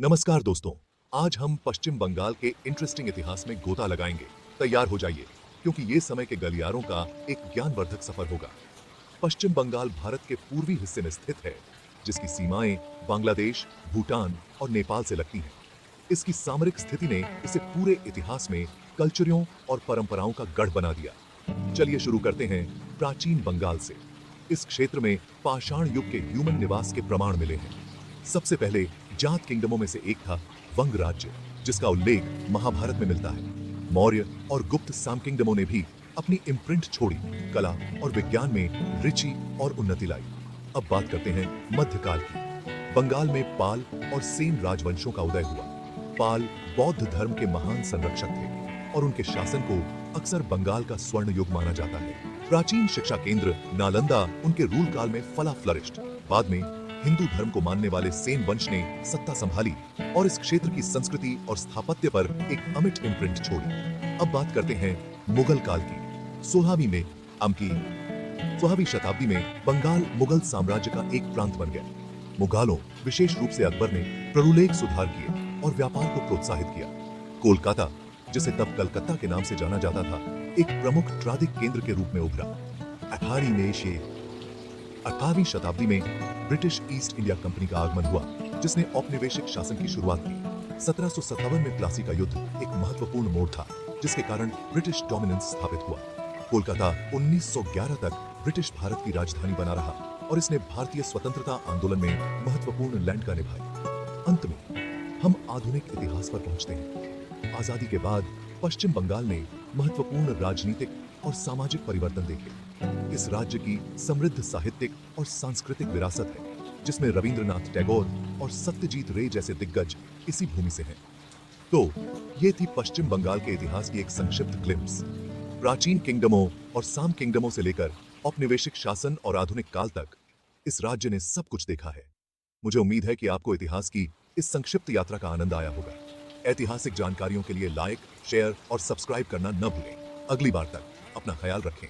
नमस्कार दोस्तों, आज हम पश्चिम बंगाल के इंटरेस्टिंग इतिहास में गोता लगाएंगे। तैयार हो जाइए, क्योंकि ये समय के गलियारों का एक ज्ञानवर्धक सफर होगा। पश्चिम बंगाल भारत के पूर्वी हिस्से में स्थित है, जिसकी सीमाएं बांग्लादेश, भूटान और नेपाल से लगती हैं। इसकी सामरिक स्थिति ने इसे पूरे इतिहास में कल्चरों और परंपराओं का गढ़ बना दिया। चलिए शुरू करते हैं प्राचीन बंगाल से। इस क्षेत्र में पाषाण युग के ह्यूमन निवास के प्रमाण मिले हैं। सबसे पहले जाट किंगडमों में से एक था वंग राज्य, जिसका उल्लेख महाभारत में मिलता है। मौर्य और गुप्त साम किंगडमों ने भी अपनी इम्प्रिंट छोड़ी, कला और विज्ञान में रुचि और उन्नति लाई। अब बात करते हैं मध्यकाल की। बंगाल में पाल और सेन राजवंशों का उदय हुआ। पाल बौद्ध धर्म के महान संरक्षक थे और उनके शासन को अक्सर बंगाल का स्वर्ण युग माना जाता है। प्राचीन शिक्षा केंद्र नालंदा उनके रूल काल में फला फ्लरिश्ड। बाद में हिंदू धर्म को मानने वाले सेन वंश ने सत्ता संभाली और इस क्षेत्र की संस्कृति और स्थापत्य पर एक अमिट इम्प्रिंट छोड़ी। अब बात करते हैं मुगल काल की। 16वीं शताब्दी में बंगाल मुगल साम्राज्य का एक प्रांत बन गया। मुगलों, विशेष रूप से अकबर ने प्ररूलेख सुधार किए और व्यापार को प्रोत्साहित किया। कोलकाता, जिसे तब कलकत्ता के नाम से जाना जाता था, एक प्रमुख ट्रादिक केंद्र के रूप में उभरा। 18वीं शताब्दी में ब्रिटिश ईस्ट इंडिया कंपनी का आगमन हुआ, जिसने औपनिवेशिक शासन की शुरुआत की। 1757 में प्लासी का युद्ध एक महत्वपूर्ण मोड़ था, जिसके कारण ब्रिटिश डोमिनेंस स्थापित हुआ। कोलकाता 1911 तक ब्रिटिश भारत की राजधानी बना रहा और इसने भारतीय स्वतंत्रता आंदोलन में महत्वपूर्ण भूमिका निभाई। अंत में हम आधुनिक इतिहास पर पहुंचते हैं। आजादी के बाद पश्चिम बंगाल ने महत्वपूर्ण राजनीतिक और सामाजिक परिवर्तन देखे। इस राज्य की समृद्ध साहित्यिक और सांस्कृतिक विरासत है, जिसमें रविंद्रनाथ टैगोर और सत्यजीत रे जैसे दिग्गज इसी भूमि से हैं। तो ये थी पश्चिम बंगाल के इतिहास की एक संक्षिप्त ग्लिम्स। प्राचीन किंगडमों और साम किंगडमों से लेकर औपनिवेशिक शासन और आधुनिक काल तक इस राज्य ने सब कुछ देखा है। मुझे उम्मीद है कि आपको इतिहास की इस संक्षिप्त यात्रा का आनंद आया होगा। ऐतिहासिक जानकारियों के लिए लाइक, शेयर और सब्सक्राइब करना न भूलें। अगली बार तक अपना ख्याल रखें।